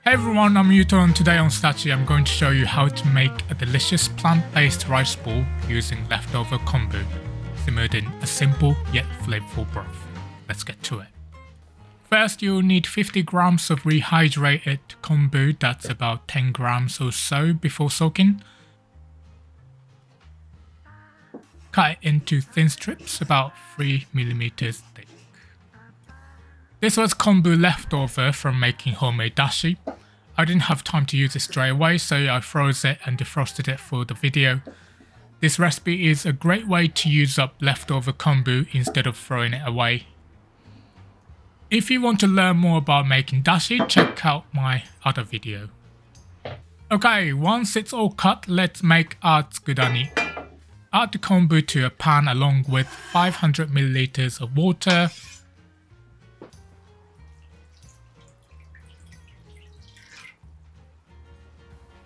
Hey everyone, I'm Yuto and today on Sudachi I'm going to show you how to make a delicious plant-based rice ball using leftover kombu, simmered in a simple yet flavorful broth. Let's get to it. First you'll need 50 grams of rehydrated kombu, that's about 10 grams or so before soaking. Cut it into thin strips about 3mm thick. This was kombu leftover from making homemade dashi. I didn't have time to use it straight away, so I froze it and defrosted it for the video. This recipe is a great way to use up leftover kombu instead of throwing it away. If you want to learn more about making dashi, check out my other video. Okay, once it's all cut, let's make our tsukudani. Add the kombu to a pan along with 500ml of water,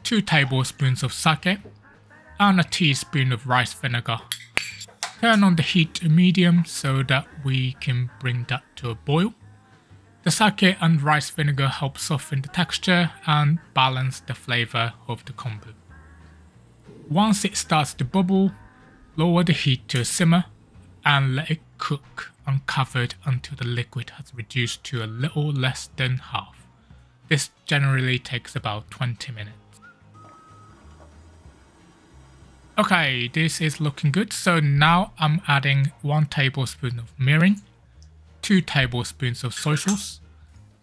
two tablespoons of sake, and a teaspoon of rice vinegar. Turn on the heat to medium so that we can bring that to a boil. The sake and rice vinegar help soften the texture and balance the flavour of the kombu. Once it starts to bubble, lower the heat to a simmer and let it cook uncovered until the liquid has reduced to a little less than half. This generally takes about 20 minutes. Okay, this is looking good, so now I'm adding 1 tablespoon of mirin, 2 tablespoons of soy sauce,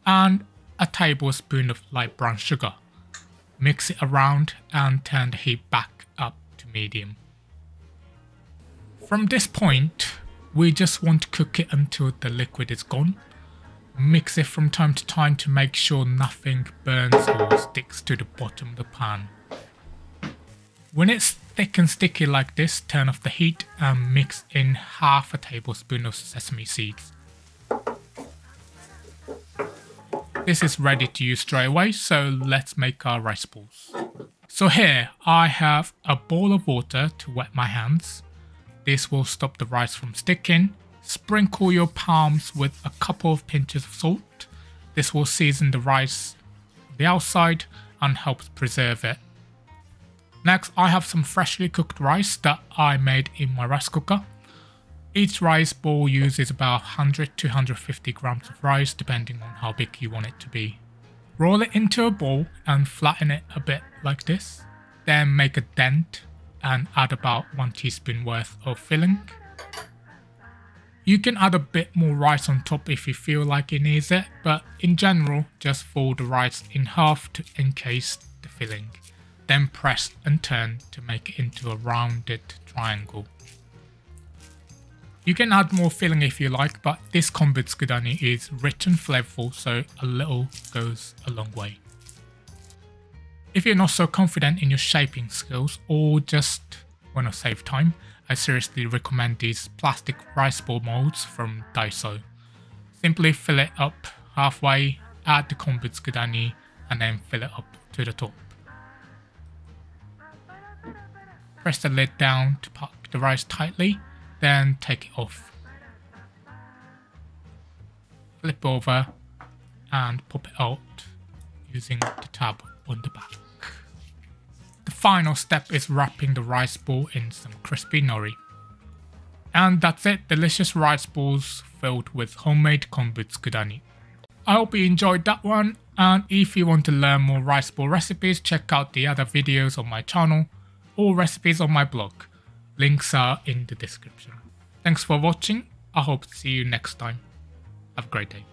and a tablespoon of light brown sugar. Mix it around and turn the heat back up to medium. From this point, we just want to cook it until the liquid is gone. Mix it from time to time to make sure nothing burns or sticks to the bottom of the pan. When it's thick and sticky like this, turn off the heat and mix in half a tablespoon of sesame seeds. This is ready to use straight away, so let's make our rice balls. So here I have a bowl of water to wet my hands. This will stop the rice from sticking. Sprinkle your palms with a couple of pinches of salt. This will season the rice on the outside and helps preserve it. Next, I have some freshly cooked rice that I made in my rice cooker. Each rice bowl uses about 100 to 150 grams of rice depending on how big you want it to be. Roll it into a bowl and flatten it a bit like this. Then make a dent and add about 1 teaspoon worth of filling. You can add a bit more rice on top if you feel like it needs it, but in general just fold the rice in half to encase the filling. Then press and turn to make it into a rounded triangle. You can add more filling if you like, but this kombu tsukudani is rich and flavorful, so a little goes a long way. If you're not so confident in your shaping skills or just want to save time, I seriously recommend these plastic rice ball molds from Daiso. Simply fill it up halfway, add the kombu tsukudani, and then fill it up to the top. Press the lid down to pack the rice tightly, then take it off. Flip over and pop it out using the tab on the back. The final step is wrapping the rice ball in some crispy nori. And that's it, delicious rice balls filled with homemade kombu tsukudani. I hope you enjoyed that one, and if you want to learn more rice ball recipes, check out the other videos on my channel or recipes on my blog. Links are in the description. Thanks for watching. I hope to see you next time. Have a great day.